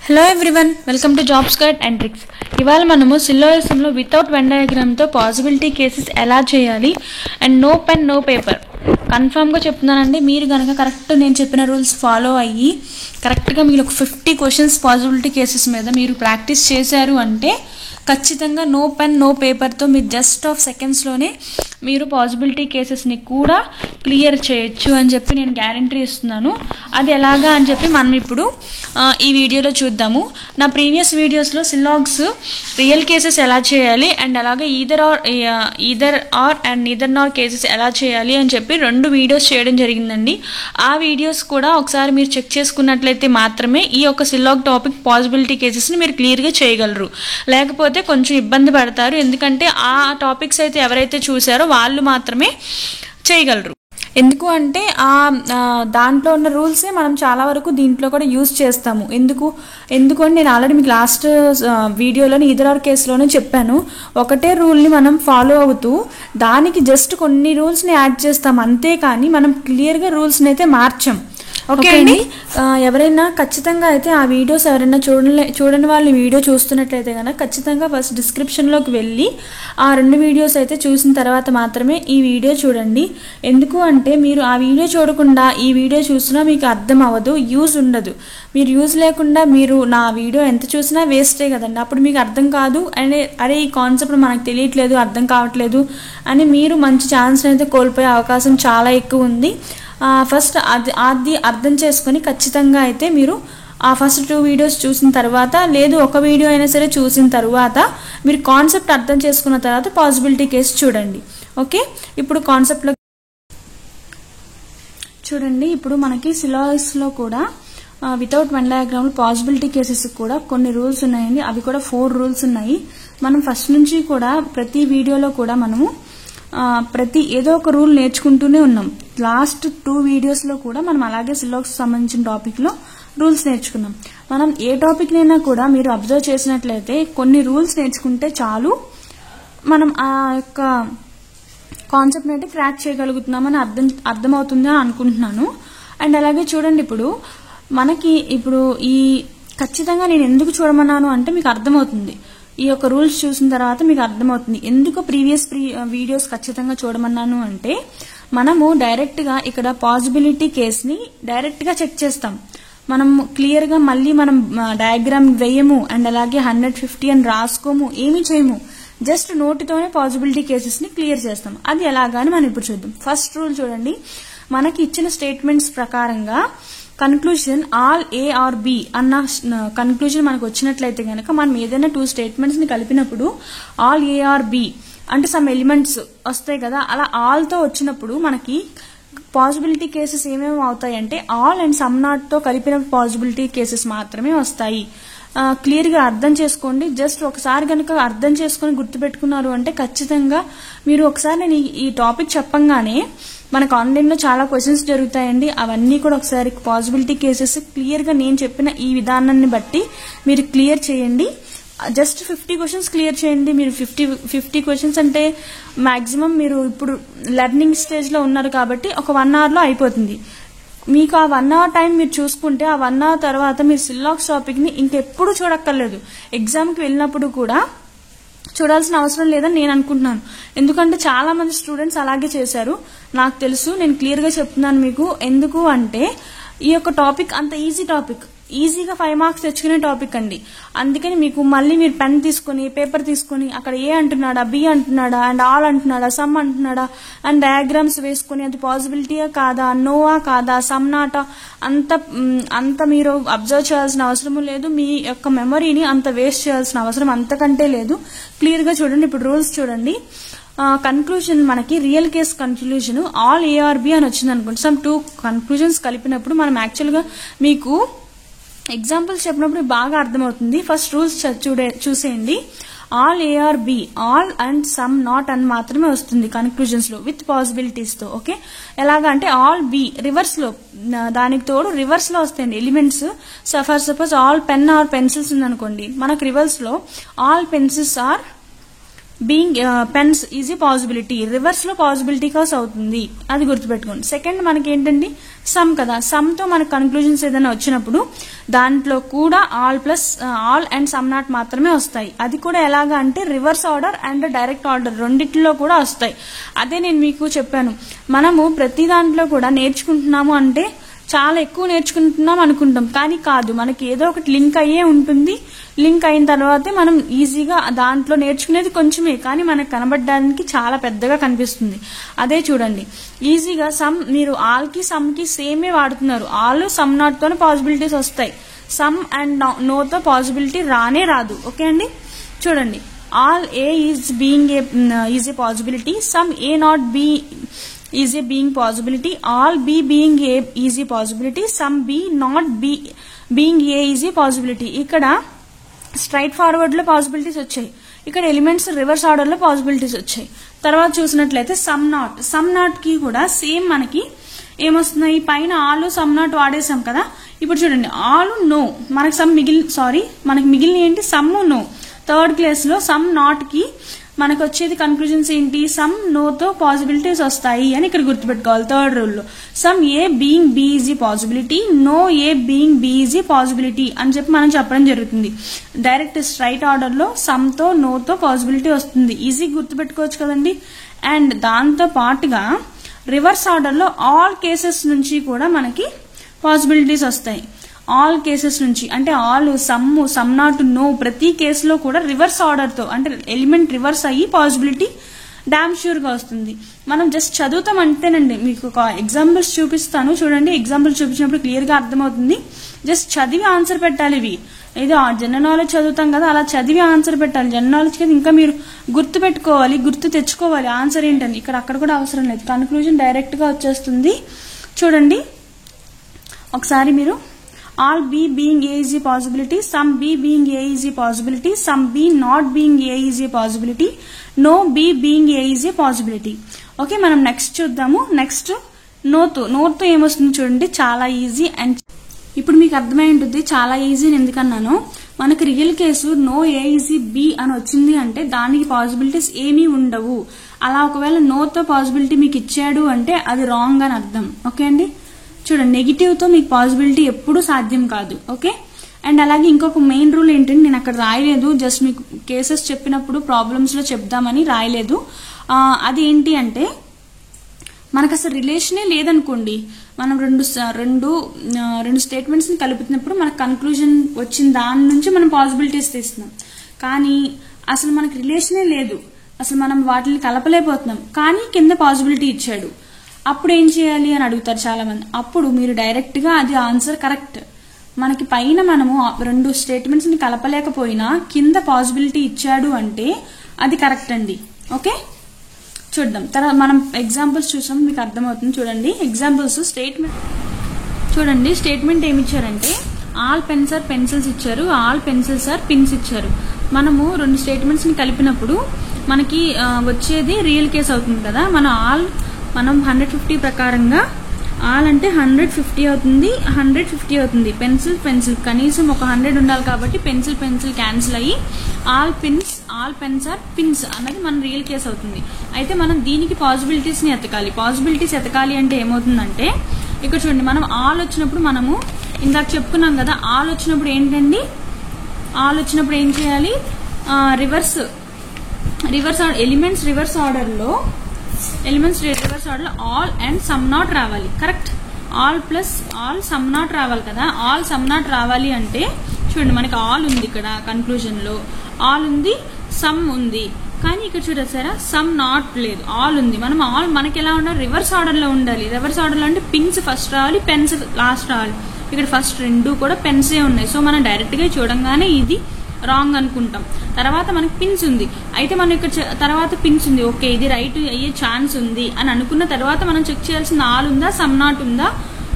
Hello everyone, welcome to jobs guide and tricks. ఇవాళ మనము సిల్లోఎస్ఎంలో వితౌట్ వెన్ డయాగ్రామ్తో పాసిబిలిటీ కేసెస్ ఎలా చేయాలి and no pen no paper కన్ఫామ్గా చెప్తున్నానండి. మీరు కనుక కరెక్ట్ నేను చెప్పిన రూల్స్ ఫాలో అయ్యి కరెక్ట్గా మీరు ఒక 50 క్వశ్చన్స్ పాసిబిలిటీ కేసెస్ మీద మీరు ప్రాక్టీస్ చేశారు అంటే ఖచ్చితంగా నో పెన్ నో పేపర్తో మీరు జస్ట్ ఆఫ్ సెకండ్స్లోనే మీరు పాసిబిలిటీ కేసెస్ని కూడా క్లియర్ చేయొచ్చు అని చెప్పి నేను గ్యారంటీ ఇస్తున్నాను. అది ఎలాగా అని చెప్పి మనం ఇప్పుడు ఈ వీడియోలో చూద్దాము. నా ప్రీవియస్ వీడియోస్లో సిల్లాగ్స్ రియల్ కేసెస్ ఎలా చేయాలి అండ్ అలాగే either are and neither Nar cases ఎలా చేయాలి అని చెప్పి 2 వీడియోస్ చేయడం జరిగిందండి. ఆ వీడియోస్ కూడా ఒకసారి మీరు చెక్ చేసుకున్నట్లయితే మాత్రమే ఈ యొక్క సిల్లాగ్ టాపిక్ పాసిబిలిటీ కేసెస్ని మీరు క్లియర్గా చేయగలరు. లేకపోతే కొంచెం ఇబ్బంది పడతారు. ఎందుకంటే ఆ టాపిక్స్ అయితే ఎవరైతే చూసారో వాళ్ళు మాత్రమే చేయగలరు. ఎందుకు అంటే దాంట్లో ఉన్న రూల్సే మనం చాలా వరకు దీంట్లో కూడా యూజ్ చేస్తాము. ఎందుకు అంటే నేను ఆల్రెడీ మీకు లాస్ట్ వీడియోలోని ఈదర్ ఆర్ కేసులోనే చెప్పాను. ఒకటే రూల్ని మనం ఫాలో అవుతూ దానికి జస్ట్ కొన్ని రూల్స్ని యాడ్ చేస్తాం, అంతేకాని మనం క్లియర్గా రూల్స్ని అయితే మార్చాం. ఓకే అండి. ఎవరైనా ఖచ్చితంగా అయితే ఆ వీడియోస్ ఎవరైనా చూడని వాళ్ళు వీడియో చూస్తున్నట్లయితే కనుక ఖచ్చితంగా ఫస్ట్ డిస్క్రిప్షన్లోకి వెళ్ళి ఆ 2 వీడియోస్ అయితే చూసిన తర్వాత మాత్రమే ఈ వీడియో చూడండి. ఎందుకు అంటే మీరు ఆ వీడియో చూడకుండా ఈ వీడియో చూసినా మీకు అర్థం అవ్వదు, యూజ్ ఉండదు. మీరు యూజ్ లేకుండా మీరు నా వీడియో ఎంత చూసినా వేస్టే కదండి. అప్పుడు మీకు అర్థం కాదు అని అరే ఈ కాన్సెప్ట్ మనకు తెలియట్లేదు, అర్థం కావట్లేదు అని మీరు మంచి ఛాన్స్ అయితే కోల్పోయే అవకాశం చాలా ఎక్కువ ఉంది. ఫస్ట్ అది అర్థం చేసుకొని ఖచ్చితంగా అయితే మీరు ఆ ఫస్ట్ 2 వీడియోస్ చూసిన తర్వాత, లేదు ఒక వీడియో అయినా సరే చూసిన తర్వాత మీరు కాన్సెప్ట్ అర్థం చేసుకున్న తర్వాత పాసిబిలిటీ కేసు చూడండి. ఓకే, ఇప్పుడు కాన్సెప్ట్లో చూడండి. ఇప్పుడు మనకి సిలాబస్లో కూడా without Venn diagram possibility cases కూడా కొన్ని రూల్స్ ఉన్నాయండి. అవి కూడా 4 రూల్స్ ఉన్నాయి. మనం ఫస్ట్ నుంచి కూడా ప్రతి వీడియోలో కూడా మనము ఏదో ఒక రూల్ నేర్చుకుంటూనే ఉన్నాం. లాస్ట్ 2 వీడియోస్లో కూడా మనం అలాగే సిల్లాగ్స్ సంబంధించిన టాపిక్లో రూల్స్ నేర్చుకున్నాం. మనం ఏ టాపిక్నైనా కూడా మీరు అబ్జర్వ్ చేసినట్లయితే కొన్ని రూల్స్ నేర్చుకుంటే చాలు మనం ఆ యొక్క కాన్సెప్ట్ని అయితే క్రాక్ చేయగలుగుతున్నామని అర్థమవుతుంది అని అనుకుంటున్నాను. అండ్ అలాగే చూడండి, ఇప్పుడు మనకి ఈ ఖచ్చితంగా నేను ఎందుకు చూడమన్నాను అంటే మీకు అర్థమవుతుంది. ఈ యొక్క రూల్స్ చూసిన తర్వాత మీకు అర్థమవుతుంది ఎందుకు ప్రీవియస్ వీడియోస్ ఖచ్చితంగా చూడమన్నాను అంటే మనము డైరెక్ట్గా ఇక్కడ పాసిబిలిటీ కేస్ని డైరెక్ట్గా చెక్ చేస్తాం. మనం క్లియర్గా మళ్ళీ మనం డయాగ్రామ్ వేయము అండ్ అలాగే 150 అని రాసుకోము, ఏమీ చేయము. జస్ట్ నోటితోనే పాసిబిలిటీ కేసెస్ని క్లియర్ చేస్తాం. అది ఎలాగాని మనం ఇప్పుడు చూద్దాం. ఫస్ట్ రూల్ చూడండి. మనకి ఇచ్చిన స్టేట్మెంట్స్ ప్రకారంగా conclusion all A are B అన్న కన్క్లూజన్ మనకు వచ్చినట్లయితే కనుక మనం ఏదైనా 2 స్టేట్మెంట్స్ ని కలిపినప్పుడు ఆల్ ఏ ఆర్ బి అంటే సమ్ ఎలిమెంట్స్ వస్తాయి కదా, అలా ఆల్ తో వచ్చినప్పుడు మనకి పాసిబిలిటీ కేసెస్ ఏమేమి అవుతాయి అంటే ఆల్ అండ్ సమ్ నాట్ తో కలిపిన పాసిబిలిటీ కేసెస్ మాత్రమే వస్తాయి. క్లియర్ గా అర్థం చేసుకోండి. జస్ట్ ఒకసారి కనుక అర్థం చేసుకుని గుర్తుపెట్టుకున్నారు అంటే ఖచ్చితంగా మీరు ఒకసారి నేను ఈ టాపిక్ చెప్పంగానే మనకు ఆన్లైన్లో చాలా క్వశ్చన్స్ జరుగుతాయండి. అవన్నీ కూడా ఒకసారి పాసిబిలిటీ కేసెస్ క్లియర్గా నేను చెప్పిన ఈ విధానాన్ని బట్టి మీరు క్లియర్ చేయండి. జస్ట్ 50 క్వశ్చన్స్ క్లియర్ చేయండి. మీరు 50 క్వశ్చన్స్ అంటే మాక్సిమం మీరు ఇప్పుడు లెర్నింగ్ స్టేజ్లో ఉన్నారు కాబట్టి ఒక 1 అవర్లో అయిపోతుంది. మీకు ఆ 1 అవర్ టైం మీరు చూసుకుంటే ఆ 1 అవర్ తర్వాత మీరు సిల్లాగ్స్ టాపిక్ని ఇంకెప్పుడు చూడక్కర్లేదు. ఎగ్జామ్కి వెళ్ళినప్పుడు కూడా చూడాల్సిన అవసరం లేదని నేను అనుకుంటున్నాను. ఎందుకంటే చాలా మంది స్టూడెంట్స్ అలాగే చేశారు, నాకు తెలుసు. నేను క్లియర్గా చెప్తున్నాను మీకు. ఎందుకు అంటే ఈ యొక్క టాపిక్ అంత ఈజీ టాపిక్, ఈజీగా 5 మార్క్స్ తెచ్చుకునే టాపిక్ అండి. అందుకని మీకు మళ్ళీ మీరు పెన్ తీసుకుని పేపర్ తీసుకుని అక్కడ ఏ అంటున్నాడా, బి అంటున్నాడా, అండ్ ఆల్ అంటున్నాడా, సమ్ అంటున్నాడా, అండ్ డయాగ్రామ్స్ వేసుకుని అది పాసిబిలిటీయా కాదా, నోవా కాదా, సమ్ నాటా అంత మీరు అబ్జర్వ్ చేయాల్సిన అవసరం లేదు. మీ యొక్క మెమరీని అంత వేస్ట్ చేయాల్సిన అవసరం అంతకంటే లేదు. క్లియర్గా చూడండి. ఇప్పుడు రూల్స్ చూడండి. కన్క్లూజన్ మనకి real case conclusion all ARB అని వచ్చింది అనుకోండి. సమ్ 2 కన్క్లూజన్స్ కలిపినప్పుడు మనం యాక్చువల్గా మీకు ఎగ్జాంపుల్స్ చెప్పినప్పుడు బాగా అర్థమవుతుంది. ఫస్ట్ రూల్స్ చూసేయండి. All ARB all and some not అని మాత్రమే వస్తుంది కన్క్లూజన్స్ లో విత్ పాసిబిలిటీస్ తో. ఓకే, ఎలాగా అంటే ఆల్ బి రివర్స్ లో, దానికి తోడు రివర్స్ లో వస్తాయండి elements. For suppose all pen are pencils ఉందనుకోండి, మనకు రివర్స్ లో all pencils are being pens is a possibility, reverse లో పాసిబిలిటీ కాస్ అవుతుంది, అది గుర్తుపెట్టుకోండి. సెకండ్ మనకి ఏంటండి సమ్ కదా, సమ్ తో మనకు కన్క్లూజన్స్ ఏదైనా వచ్చినప్పుడు దాంట్లో కూడా ఆల్ అండ్ సమ్ నాట్ మాత్రమే వస్తాయి. అది కూడా ఎలాగా అంటే reverse order and direct order రెండిట్లో కూడా వస్తాయి. అదే నేను మీకు చెప్పాను, మనము ప్రతి దాంట్లో కూడా నేర్చుకుంటున్నాము అంటే చాలా ఎక్కువ నేర్చుకుంటున్నాం అనుకుంటాం, కానీ కాదు, మనకి ఏదో ఒకటి లింక్ అయ్యే ఉంటుంది. లింక్ అయిన తర్వాతే మనం ఈజీగా దాంట్లో నేర్చుకునేది కొంచెమే, కానీ మనకు కనబడడానికి చాలా పెద్దగా కనిపిస్తుంది. అదే చూడండి, ఈజీగా సమ్ మీరు ఆల్ కి సమ్ కి సేమే వాడుతున్నారు. ఆల్ సమ్ నాట్ తోనే పాసిబిలిటీస్ వస్తాయి, సమ్ అండ్ నో తో పాసిబిలిటీ రానే రాదు. ఓకే అండి, చూడండి all A is a possibility, some A not be is a being possibility, all B being A is a possibility, some B not B being A is a possibility. ఇక్కడ straight forward లో possibilities వచ్చాయి, ఇక్కడ elements reverse order లో possibilities వచ్చాయి. తర్వాత చూసినట్లయితే some not కి కూడా సేమ్ మనకి ఏమొస్తున్నాయి, పైన ఆల్ సమ్ నాట్ వాడేసాం కదా. ఇప్పుడు చూడండి ఆల్ నో, మనకి మనకి మిగిలిన ఏంటి సమ్ నో. థర్డ్ క్లాస్ లో సమ్ నాట్ కి మనకు వచ్చేది కన్క్లూజన్స్ ఏంటి, సమ్ నో తో పాసిబిలిటీస్ వస్తాయి అని ఇక్కడ గుర్తుపెట్టుకోవాలి. థర్డ్ రూల్ లో some A being B is a possibility, no A being B is a possibility అని చెప్పి మనం చెప్పడం జరుగుతుంది. డైరెక్ట్ స్ట్రైట్ ఆర్డర్ లో సమ్ తో నో తో పాసిబిలిటీ వస్తుంది, ఈజీ గుర్తుపెట్టుకోవచ్చు కదండి. అండ్ దాంతో పాటుగా రివర్స్ ఆర్డర్ లో ఆల్ కేసెస్ నుంచి కూడా మనకి పాసిబిలిటీస్ వస్తాయి. ఆల్ కేసెస్ నుంచి అంటే ఆల్ సమ్ నాట్ నో ప్రతి కేసులో కూడా రివర్స్ ఆర్డర్ తో అంటే ఎలిమెంట్ రివర్స్ అయ్యి పాసిబిలిటీ డామ్ ష్యూర్ గా వస్తుంది. మనం జస్ట్ చదువుతాం అంతేనండి. మీకు ఒక ఎగ్జాంపుల్స్ చూపిస్తాను చూడండి, ఎగ్జాంపుల్స్ చూపించినప్పుడు క్లియర్ గా అర్థమవుతుంది. జస్ట్ చదివి ఆన్సర్ పెట్టాలి. ఇవి ఏదో జనరల్ నాలెడ్జ్ చదువుతాం కదా, అలా చదివి ఆన్సర్ పెట్టాలి. జనరల్ నాలెడ్జ్ కదా ఇంకా మీరు గుర్తు పెట్టుకోవాలి, గుర్తు తెచ్చుకోవాలి ఆన్సర్ ఏంటని. అక్కడ కూడా అవసరం లేదు, కన్క్లూజన్ డైరెక్ట్ గా వచ్చేస్తుంది. చూడండి ఒకసారి మీరు all B being A is a possibility, some B being A is a possibility, some B not being A is a possibility, no B being A is a possibility. Okay, మనం next చూద్దాము. Next నోతో ఏమొస్తుంది చూడండి, చాలా easy. And ఇప్పుడు మీకు అర్థమై ఉంటుంది చాలా ఈజీ అని ఎందుకన్నాను. మనకి real case no A is B అని వచ్చింది అంటే దానికి పాసిబిలిటీస్ ఏమీ ఉండవు. అలా ఒకవేళ నోతో పాసిబిలిటీ మీకు ఇచ్చాడు అంటే అది రాంగ్ అని అర్థం. ఓకే అండి, చూడండి నెగిటివ్ తో మీకు పాసిబిలిటీ ఎప్పుడు సాధ్యం కాదు. ఓకే, అండ్ అలాగే ఇంకొక మెయిన్ రూల్ ఏంటంటే నేను అక్కడ రాయలేదు, జస్ట్ మీకు కేసెస్ చెప్పినప్పుడు ప్రాబ్లమ్స్ లో చెప్దామని రాయలేదు. అది ఏంటి అంటే మనకు అసలు రిలేషనే లేదనుకోండి, మనం రెండు స్టేట్మెంట్స్ ని కలుపుతున్నప్పుడు మనకు కన్క్లూజన్ వచ్చిన దాని నుంచి మనం పాసిబిలిటీస్ తీస్తున్నాం, కానీ అసలు మనకు రిలేషనే లేదు, అసలు మనం వాటిని కలపలేకపోతున్నాం, కానీ కింద పాసిబిలిటీ ఇచ్చాడు. అప్పుడు ఏం చేయాలి అని అడుగుతారు చాలా మంది. అప్పుడు మీరు డైరెక్ట్ గా అది ఆన్సర్ కరెక్ట్. మనకి పైన మనము రెండు స్టేట్మెంట్స్ ని కలపలేకపోయినా కింద పాసిబిలిటీ ఇచ్చాడు అంటే అది కరెక్ట్ అండి. ఓకే, చూద్దాం. తర్వాత మనం ఎగ్జాంపుల్స్ చూసాం, మీకు అర్థమవుతుంది. చూడండి ఎగ్జాంపుల్స్. చూడండి స్టేట్మెంట్ ఏమి ఇచ్చారంటే ఆల్ పెన్స్ ఆర్ పెన్సిల్స్ ఇచ్చారు, ఆల్ పెన్సిల్స్ ఆర్ పిన్స్ ఇచ్చారు. మనము రెండు స్టేట్మెంట్స్ ని కలిపినప్పుడు మనకి వచ్చేది రియల్ కేస్ అవుతుంది కదా. మనం 150 ప్రకారంగా ఆల్ అంటే 150 అవుతుంది, 150 అవుతుంది. పెన్సిల్ కనీసం ఒక 100 ఉండాలి కాబట్టి పెన్సిల్ క్యాన్సిల్ అయ్యి ఆల్ పెన్స్ ఆర్ పిన్స్ అన్నది మన రియల్ కేస్ అవుతుంది. అయితే మనం దీనికి పాసిబిలిటీస్ ని ఎతకాలి. పాసిబిలిటీస్ ఎతకాలి అంటే ఏమవుతుందంటే ఇక్కడ చూడండి, మనం ఆల్ వచ్చినప్పుడు మనము ఇందాక చెప్పుకున్నాం కదా, ఆల్ వచ్చినప్పుడు ఏంటండి, ఆల్ వచ్చినప్పుడు ఏం చేయాలి, రివర్స్ ఎలిమెంట్స్ రివర్స్ ఆర్డర్ లో ఆల్ అండ్ సమ్ నాట్ రావాలి. Correct, all plus all some not రావాలి కదా. ఆల్ సమ్ నాట్ రావాలి అంటే చూడండి మనకి ఆల్ ఉంది ఇక్కడ కన్క్లూజన్ లో, ఆల్ ఉంది, సమ్ ఉంది, కానీ ఇక్కడ చూడసారా సమ్ నాట్ లేదు, ఆల్ ఉంది. మనం ఆల్ మనకి ఎలా ఉండాలి, రివర్స్ ఆర్డర్ లో ఉండాలి. రివర్స్ ఆర్డర్ లో అంటే పిన్స్ ఫస్ట్ రావాలి, పెన్స్ లాస్ట్ రావాలి. ఇక్కడ ఫస్ట్ రెండు కూడా పెన్సే ఉన్నాయి, సో మనం డైరెక్ట్ గా చూడంగానే ఇది రాంగ్ అనుకుంటాం. తర్వాత మనకి పిన్స్ ఉంది, అయితే మనం ఇక్కడ తర్వాత పిన్స్ ఉంది, ఓకే ఇది రైట్ అయ్యే ఛాన్స్ ఉంది అని అనుకున్న తర్వాత మనం చెక్ చేయాల్సిన ఆల్ ఉందా, సమ్ నాట్ ఉందా,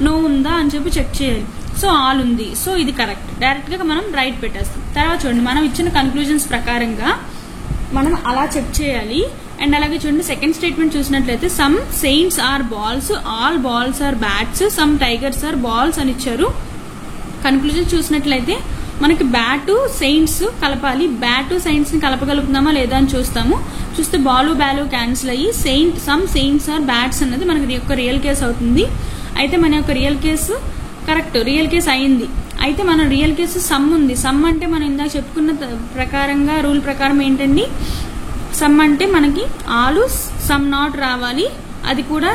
నో ఉందా అని చెప్పి చెక్ చేయాలి. సో ఆల్ ఉంది, సో ఇది కరెక్ట్, డైరెక్ట్ గా మనం రైట్ పెట్టేస్తాం. తర్వాత చూడండి మనం ఇచ్చిన కన్క్లూజన్స్ ప్రకారంగా మనం అలా చెక్ చేయాలి. అండ్ అలాగే చూడండి సెకండ్ స్టేట్మెంట్ చూసినట్లయితే some saints are balls, all balls are bats, some tigers are balls అని ఇచ్చారు. కన్క్లూజన్ చూసినట్లయితే మనకి బ్యాటు సెయింట్స్ కలపాలి. బ్యాటు సెయింట్స్ ని కలపగలుగుతున్నామా లేదా అని చూస్తే బాలు బ్యాలు క్యాన్సిల్ అయ్యి సమ్ సెయింట్స్ ఆర్ బ్యాట్స్ అన్నది మనకి యొక్క రియల్ కేస్ అవుతుంది. అయితే మన యొక్క real case correct, real case అయింది. అయితే మన రియల్ కేసు సమ్ ఉంది. సమ్ అంటే మనం ఇందాక చెప్పుకున్న ప్రకారంగా రూల్ ప్రకారం ఏంటండి, సమ్ అంటే మనకి ఆలు సమ్ నాట్ రావాలి. అది కూడా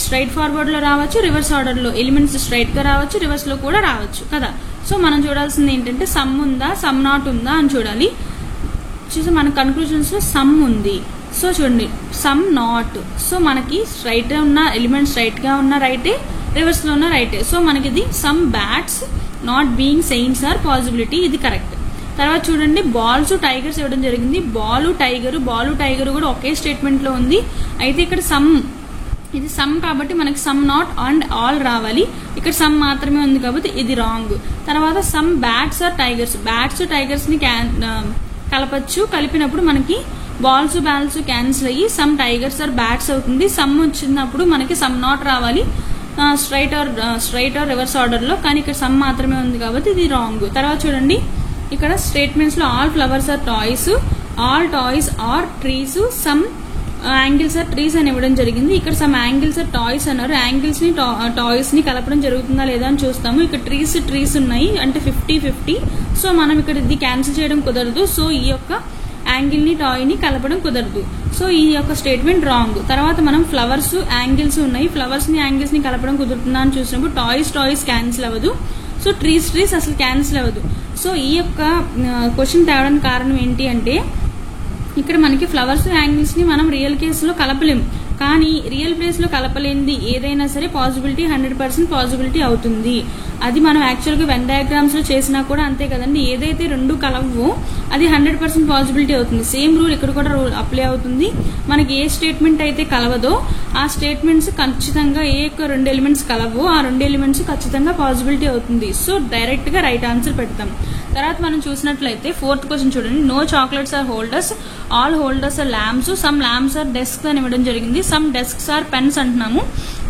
స్ట్రైట్ ఫార్వర్డ్ లో రావచ్చు, రివర్స్ ఆర్డర్ లో ఎలిమెంట్స్ స్ట్రైట్ గా రావచ్చు, రివర్స్ లో కూడా రావచ్చు కదా. సో మనం చూడాల్సింది ఏంటంటే సమ్ ఉందా సమ్ నాట్ ఉందా అని చూడాలి. చూసి మన కన్క్లూజన్స్ లో సమ్ ఉంది. సో చూడండి సమ్ నాట్. సో మనకి స్ట్రైట్ ఉన్న ఎలిమెంట్ స్ట్రైట్ గా ఉన్న రైటే, రివర్స్ లో ఉన్న రైటే. సో మనకి ఇది some bats not being saints are possibility, ఇది కరెక్ట్. తర్వాత చూడండి బాల్స్ టైగర్స్ ఇవ్వడం జరిగింది. బాలు టైగర్ కూడా ఒకే స్టేట్మెంట్ లో ఉంది. అయితే ఇక్కడ సమ్, ఇది సమ్ కాబట్టి మనకి సమ్ నాట్ అండ్ ఆల్ రావాలి. ఇక్కడ సమ్ మాత్రమే ఉంది కాబట్టి ఇది రాంగ్. తర్వాత సమ్ బ్యాట్స్ ఆర్ టైగర్స్ ని కలపచ్చు. కలిపినప్పుడు మనకి బాల్స్ బ్యాల్స్ క్యాన్సిల్ అయ్యి సమ్ టైగర్స్ ఆర్ బ్యాట్స్ అవుతుంది. సమ్ వచ్చినప్పుడు మనకి సమ్ నాట్ రావాలి స్ట్రైట్ ఆర్ రివర్స్ ఆర్డర్ లో, కానీ ఇక్కడ సమ్ మాత్రమే ఉంది కాబట్టి ఇది రాంగ్. తర్వాత చూడండి ఇక్కడ స్టేట్మెంట్స్ లో all flowers are toys, all toys are trees, some angles are trees అని ఇవ్వడం జరిగింది. ఇక్కడ సమ్ యాంగిల్స్ ఆర్ టాయ్స్ అన్నారు. యాంగిల్స్ ని టాయ్స్ ని కలపడం జరుగుతుందా లేదా అని చూస్తాము. ఇక్కడ ట్రీస్ ఉన్నాయి అంటే 50-50. సో మనం ఇక్కడ ఇది క్యాన్సిల్ చేయడం కుదరదు. సో ఈ యొక్క యాంగిల్ ని టాయ్ ని కలపడం కుదరదు. సో ఈ యొక్క స్టేట్మెంట్ రాంగ్. తర్వాత మనం ఫ్లవర్స్ యాంగిల్స్ ఉన్నాయి, ఫ్లవర్స్ ని యాంగిల్స్ ని కలపడం కుదురుతుందా అని చూసినప్పుడు టాయ్స్ క్యాన్సిల్ అవ్వదు. సో ట్రీస్ అసలు క్యాన్సిల్ అవ్వదు. సో ఈ యొక్క క్వశ్చన్ తేవడానికి కారణం ఏంటి అంటే ఇక్కడ మనకి ఫ్లవర్స్ యాంగిల్స్ ని మనం రియల్ కేసులో కలపలేము, కానీ రియల్ ప్లేస్ లో కలపలేనిది ఏదైనా సరే పాసిబిలిటీ 100% పాసిబిలిటీ అవుతుంది. అది మనం యాక్చువల్ గా వెన్ డయాగ్రామ్స్ లో చేసినా కూడా అంతే కదండి. ఏదైతే రెండు కలవో అది 100% పాసిబిలిటీ అవుతుంది. సేమ్ రూల్ ఇక్కడ కూడా రూల్ అప్లై అవుతుంది. మనకి ఏ స్టేట్మెంట్ అయితే కలవదో ఆ స్టేట్మెంట్స్ ఖచ్చితంగా ఏ యొక్క 2 ఎలిమెంట్స్ కలవో ఆ 2 ఎలిమెంట్స్ ఖచ్చితంగా పాసిబిలిటీ అవుతుంది. సో డైరెక్ట్ గా రైట్ ఆన్సర్ పెడతాం. తర్వాత మనం చూసినట్లయితే 4th క్వశ్చన్ చూడండి. No chocolates are holders, all holders are lamps, some lamps are desks అని ఇవ్వడం జరిగింది. సమ్ డెస్క్స్ ఆర్ పెన్స్ అంటున్నాము.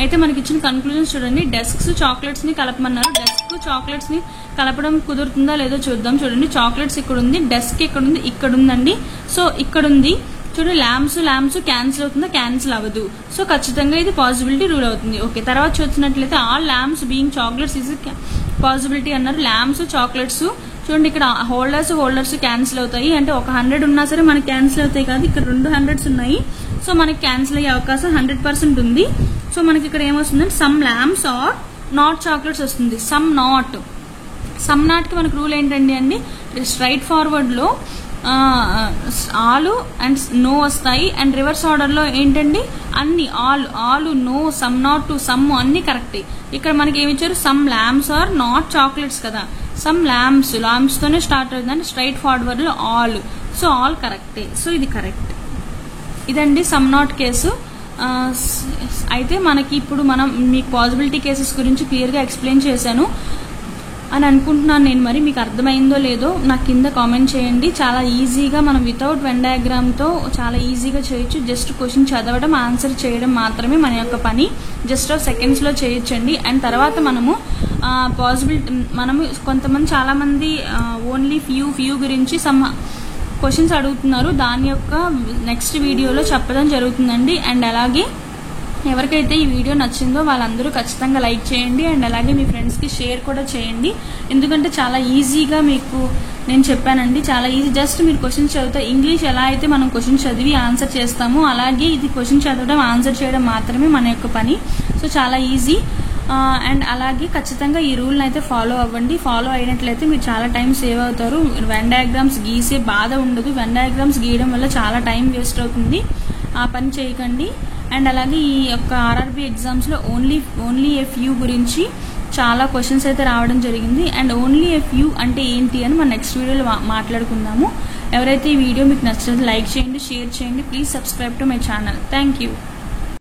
అయితే మనకి ఇచ్చిన కన్క్లూజన్స్ చూడండి. డెస్క్స్ చాక్లెట్స్ ని కలపమన్నారు. డెస్క్ చాక్లెట్స్ ని కలపడం కుదురుతుందా లేదో చూద్దాం. చూడండి చాక్లెట్స్ ఇక్కడ ఉంది, డెస్క్ ఇక్కడ ఉంది, ఇక్కడ ఉందండి. సో ఇక్కడ ఉంది చూడండి. ల్యాంప్స్ క్యాన్సిల్ అవుతుందా, క్యాన్సిల్ అవ్వదు. సో ఖచ్చితంగా ఇది పాసిబిలిటీ రూల్ అవుతుంది. ఓకే, తర్వాత చూసినట్లయితే all lamps being chocolates is possibility అన్నారు. ల్యాంప్స్ చాక్లెట్స్ చూడండి ఇక్కడ హోల్డర్స్ క్యాన్సిల్ అవుతాయి. అంటే ఒక 100 ఉన్నా సరే మనకి క్యాన్సిల్ అవుతాయి కాదు. ఇక్కడ 2 100s ఉన్నాయి. సో మనకి క్యాన్సిల్ అయ్యే అవకాశం 100% ఉంది. సో మనకి ఇక్కడ ఏమొస్తుందంటే some lamps are not chocolates వస్తుంది. సమ్ నాట్ కి మనకు రూల్ ఏంటండి అండి, స్ట్రైట్ ఫార్వర్డ్ లో ఆలు అండ్ నో వస్తాయి. అండ్ రివర్స్ ఆర్డర్ లో ఏంటండి అన్ని all no some not to some అన్ని కరెక్టే. ఇక్కడ మనకి ఏమి ఇచ్చారు, some lamps are not chocolates కదా. సమ్ ల్యాంప్స్ తోనే స్టార్ట్ అవుతుందండి. స్ట్రైట్ ఫార్వర్డ్ లో ఆల్, సో ఆల్ కరెక్టే. సో ఇది కరెక్ట్. ఇదండి సమ్ నాట్ కేసు. అయితే మనకి ఇప్పుడు మనం మీకు పాసిబిలిటీ కేసెస్ గురించి క్లియర్ గా ఎక్స్ప్లెయిన్ చేశాను అని అనుకుంటున్నాను నేను. మరి మీకు అర్థమైందో లేదో నాకు కింద కామెంట్ చేయండి. చాలా ఈజీగా మనం వితౌట్ వెన్ డయాగ్రామ్ తో చాలా ఈజీగా చేయొచ్చు. జస్ట్ క్వశ్చన్ చదవడం ఆన్సర్ చేయడం మాత్రమే మన యొక్క పని. జస్ట్ సెకండ్స్ లో చేయొచ్చండి. అండ్ తర్వాత మనము మనము కొంతమంది చాలా మంది ఓన్లీ ఫ్యూ గురించి సమ్ క్వశ్చన్స్ అడుగుతున్నారు. దాని యొక్క నెక్స్ట్ వీడియోలో చెప్పడం జరుగుతుందండి. అండ్ అలాగే ఎవరికైతే ఈ వీడియో నచ్చిందో వాళ్ళందరూ ఖచ్చితంగా లైక్ చేయండి. అండ్ అలాగే మీ ఫ్రెండ్స్ కి షేర్ కూడా చేయండి. ఎందుకంటే చాలా ఈజీగా మీకు నేను చెప్పానండి, చాలా ఈజీ. జస్ట్ మీరు క్వశ్చన్స్ చదువుతారు. ఇంగ్లీష్ ఎలా అయితే మనం క్వశ్చన్స్ చదివి ఆన్సర్ చేస్తామో అలాగే ఇది క్వశ్చన్ చదవడం ఆన్సర్ చేయడం మాత్రమే మన యొక్క పని. సో చాలా ఈజీ. అండ్ అలాగే ఖచ్చితంగా ఈ రూల్ అయితే ఫాలో అవ్వండి. ఫాలో అయినట్లయితే మీరు చాలా టైం సేవ్ అవుతారు. వెన్ డయాగ్రామ్స్ గీసే బాధ ఉండదు. వెన్ డయాగ్రామ్స్ గీయడం వల్ల చాలా టైం వేస్ట్ అవుతుంది. ఆ పని చేయకండి. అండ్ అలాగే ఈ యొక్క ఆర్ఆర్బీ ఎగ్జామ్స్ లో ఓన్లీ ఏ ఫ్యూ గురించి చాలా క్వశ్చన్స్ అయితే రావడం జరిగింది. అండ్ ఓన్లీ ఏ ఫ్యూ అంటే ఏంటి అని మనం నెక్స్ట్ వీడియోలో మాట్లాడుకుందాము. ఎవరైతే ఈ వీడియో మీకు నచ్చినట్లయితే లైక్ చేయండి, షేర్ చేయండి. Please subscribe to my channel. Thank you.